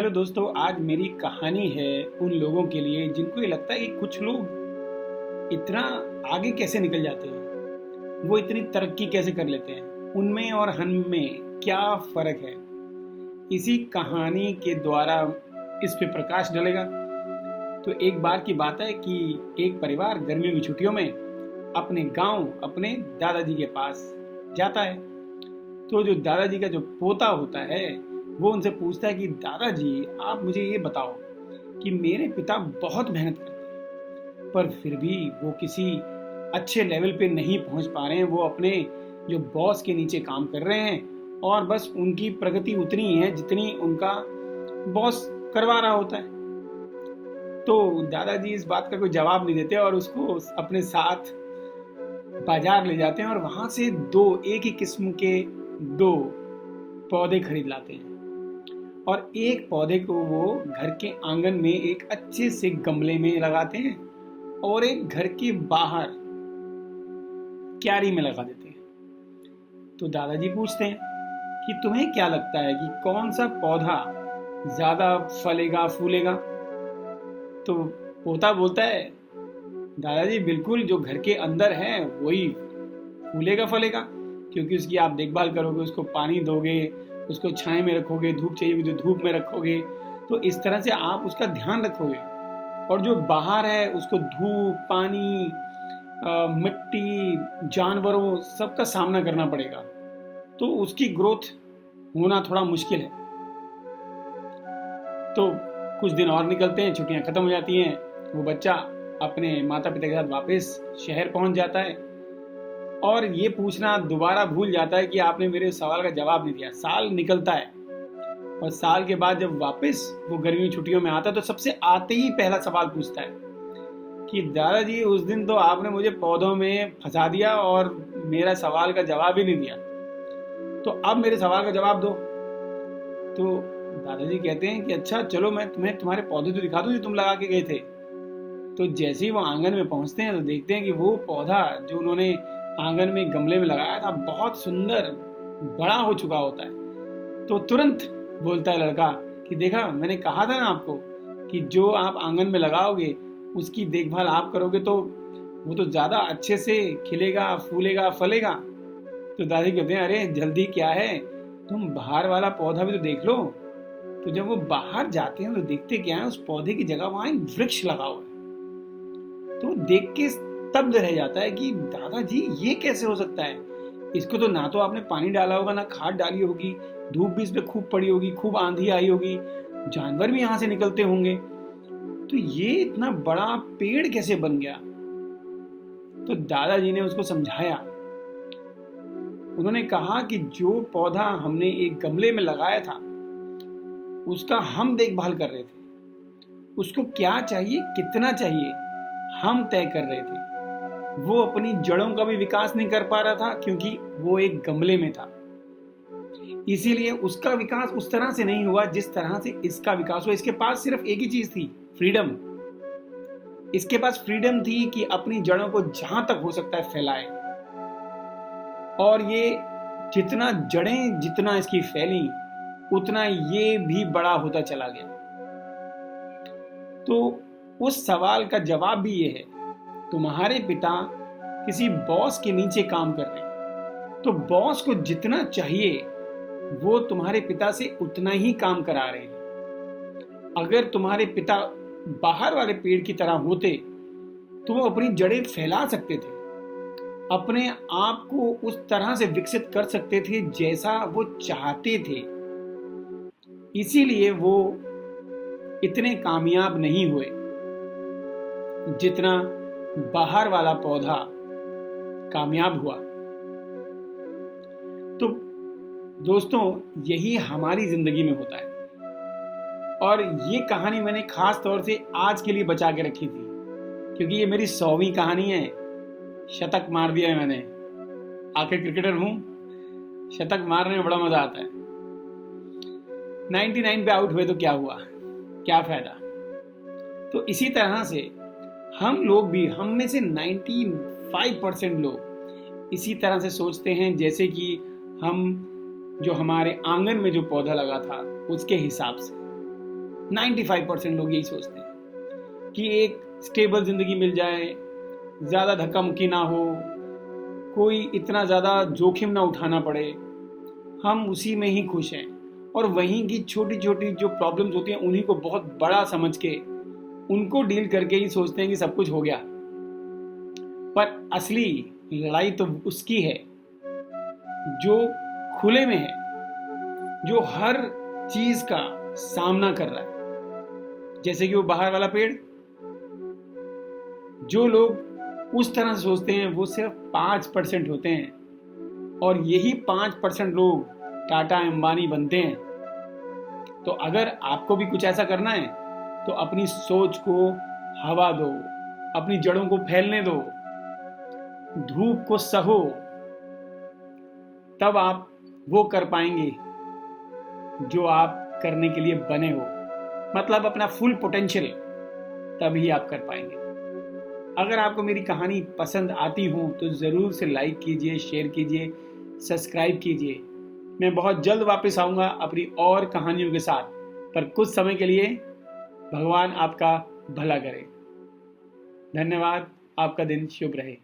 Hello दोस्तों, आज मेरी कहानी है उन लोगों के लिए जिनको ये लगता है कि कुछ लोग इतना आगे कैसे निकल जाते हैं, वो इतनी तरक्की कैसे कर लेते हैं, उनमें और हम में क्या फर्क है। इसी कहानी के द्वारा इस पे प्रकाश डलेगा। तो एक बार की बात है कि एक परिवार गर्मियों की छुट्टियों में अपने गांव अपने दादाजी के पास जाता है। तो जो दादाजी का जो पोता होता है वो उनसे पूछता है कि दादाजी, आप मुझे ये बताओ कि मेरे पिता बहुत मेहनत करते हैं पर फिर भी वो किसी अच्छे लेवल पे नहीं पहुंच पा रहे हैं। वो अपने जो बॉस के नीचे काम कर रहे हैं और बस उनकी प्रगति उतनी ही है जितनी उनका बॉस करवा रहा होता है। तो दादाजी इस बात का कोई जवाब नहीं देते और उसको अपने साथ बाजार ले जाते हैं और वहां से एक ही किस्म के दो पौधे खरीद लाते हैं और एक पौधे को वो घर के आंगन में एक अच्छे से गमले में लगाते हैं और एक घर के बाहर क्यारी में लगा देते हैं। तो दादाजी पूछते हैं कि तुम्हें क्या लगता है कि कौन सा पौधा ज्यादा फलेगा फूलेगा। तो पोता बोलता है, दादाजी बिल्कुल जो घर के अंदर है वही फूलेगा फलेगा, क्योंकि उसकी आप देखभाल करोगे, उसको पानी दोगे, उसको छाए में रखोगे, धूप चाहिए तो धूप में रखोगे, तो इस तरह से आप उसका ध्यान रखोगे। और जो बाहर है उसको धूप, पानी, मिट्टी, जानवरों सबका सामना करना पड़ेगा, तो उसकी ग्रोथ होना थोड़ा मुश्किल है। तो कुछ दिन और निकलते हैं, छुट्टियां खत्म हो जाती हैं, वो बच्चा अपने माता पिता के साथ वापस शहर पहुंच जाता है और ये पूछना दोबारा भूल जाता है कि आपने मेरे सवाल का जवाब नहीं दिया। साल निकलता है और साल के बाद जब वापस वो गर्मी की छुट्टियों में आता है तो सबसे आते ही पहला सवाल पूछता है कि दादाजी, उस दिन तो आपने मुझे पौधों में फंसा दिया और मेरा सवाल का जवाब ही नहीं दिया, तो अब मेरे सवाल का जवाब दो। तो दादाजी कहते हैं कि अच्छा चलो, मैं तुम्हें तुम्हारे पौधे तो दिखा दूं जो तुम लगा के गए थे। तो जैसे ही वो आंगन में पहुंचते हैं तो देखते हैं कि वो पौधा जो उन्होंने आंगन में गमले में लगाया था बहुत सुंदर बड़ा हो चुका होता है। तो तुरंत बोलता है लड़का कि देखा, मैंने कहा था ना आपको कि जो आप आंगन में लगाओगे उसकी देखभाल आप करोगे तो वो तो ज्यादा अच्छे से खिलेगा, फूलेगा, फलेगा। तो दादी कहते हैं, अरे जल्दी क्या है, तुम बाहर वाला पौधा भी तो देख लो। तो जब वो बाहर जाते हैं तो देखते क्या है, उस पौधे की जगह वहां एक वृक्ष लगा हुआ है। तो देख के स्तब्ध रह जाता है कि दादाजी ये कैसे हो सकता है, इसको तो ना तो आपने पानी डाला होगा, ना खाद डाली होगी, धूप भी इस पे खूब पड़ी होगी, खूब आंधी आई होगी, जानवर भी यहां से निकलते होंगे, तो ये इतना बड़ा पेड़ कैसे बन गया। तो दादाजी ने उसको समझाया। उन्होंने कहा कि जो पौधा हमने एक गमले में लगाया था उसका हम देखभाल कर रहे थे, उसको क्या चाहिए, कितना चाहिए, हम तय कर रहे थे। वो अपनी जड़ों का भी विकास नहीं कर पा रहा था क्योंकि वो एक गमले में था, इसीलिए उसका विकास उस तरह से नहीं हुआ जिस तरह से इसका विकास हुआ। इसके पास सिर्फ एक ही चीज थी, फ्रीडम। इसके पास फ्रीडम थी कि अपनी जड़ों को जहां तक हो सकता है फैलाए, और ये जितना जड़ें जितना इसकी फैली उतना ये भी बड़ा होता चला गया। तो उस सवाल का जवाब भी ये है, तुम्हारे पिता किसी बॉस के नीचे काम कर रहे हैं, तो बॉस को जितना चाहिए वो तुम्हारे पिता से उतना ही काम करा रहे हैं। अगर तुम्हारे पिता बाहर वाले पेड़ की तरह होते तो वो अपनी जड़ें फैला सकते थे, अपने आप को उस तरह से विकसित कर सकते थे जैसा वो चाहते थे। इसीलिए वो इतने कामयाब नहीं हुए जितना बाहर वाला पौधा कामयाब हुआ। तो दोस्तों, यही हमारी जिंदगी में होता है और ये कहानी मैंने खास तौर से आज के लिए बचा के रखी थी क्योंकि ये मेरी 100वीं कहानी है। शतक मार दिया है मैंने, आखिर क्रिकेटर हूं, शतक मारने में बड़ा मजा आता है। 99 पे आउट हुए तो क्या हुआ, क्या फायदा। तो इसी तरह से हम लोग भी, हम में से 95% लोग इसी तरह से सोचते हैं जैसे कि हम जो हमारे आंगन में जो पौधा लगा था उसके हिसाब से। 95% लोग यही सोचते हैं कि एक स्टेबल जिंदगी मिल जाए, ज़्यादा धक्का मुक्की ना हो, कोई इतना ज़्यादा जोखिम ना उठाना पड़े, हम उसी में ही खुश हैं। और वहीं की छोटी छोटी जो प्रॉब्लम्स होती हैं उन्हीं को बहुत बड़ा समझ के उनको डील करके ही सोचते हैं कि सब कुछ हो गया। पर असली लड़ाई तो उसकी है जो खुले में है, जो हर चीज का सामना कर रहा है। जैसे कि वो बाहर वाला पेड़, जो लोग उस तरह से सोचते हैं वो सिर्फ 5% होते हैं, और यही 5% लोग टाटा अंबानी बनते हैं। तो अगर आपको भी कुछ ऐसा करना है तो अपनी सोच को हवा दो, अपनी जड़ों को फैलने दो, धूप को सहो, तब आप वो कर पाएंगे जो आप करने के लिए बने हो, मतलब अपना फुल पोटेंशियल, तभी आप कर पाएंगे। अगर आपको मेरी कहानी पसंद आती हो तो ज़रूर से लाइक कीजिए, शेयर कीजिए, सब्सक्राइब कीजिए। मैं बहुत जल्द वापस आऊँगा अपनी और कहानियों के साथ, पर कुछ समय के लिए भगवान आपका भला करे। धन्यवाद। आपका दिन शुभ रहे।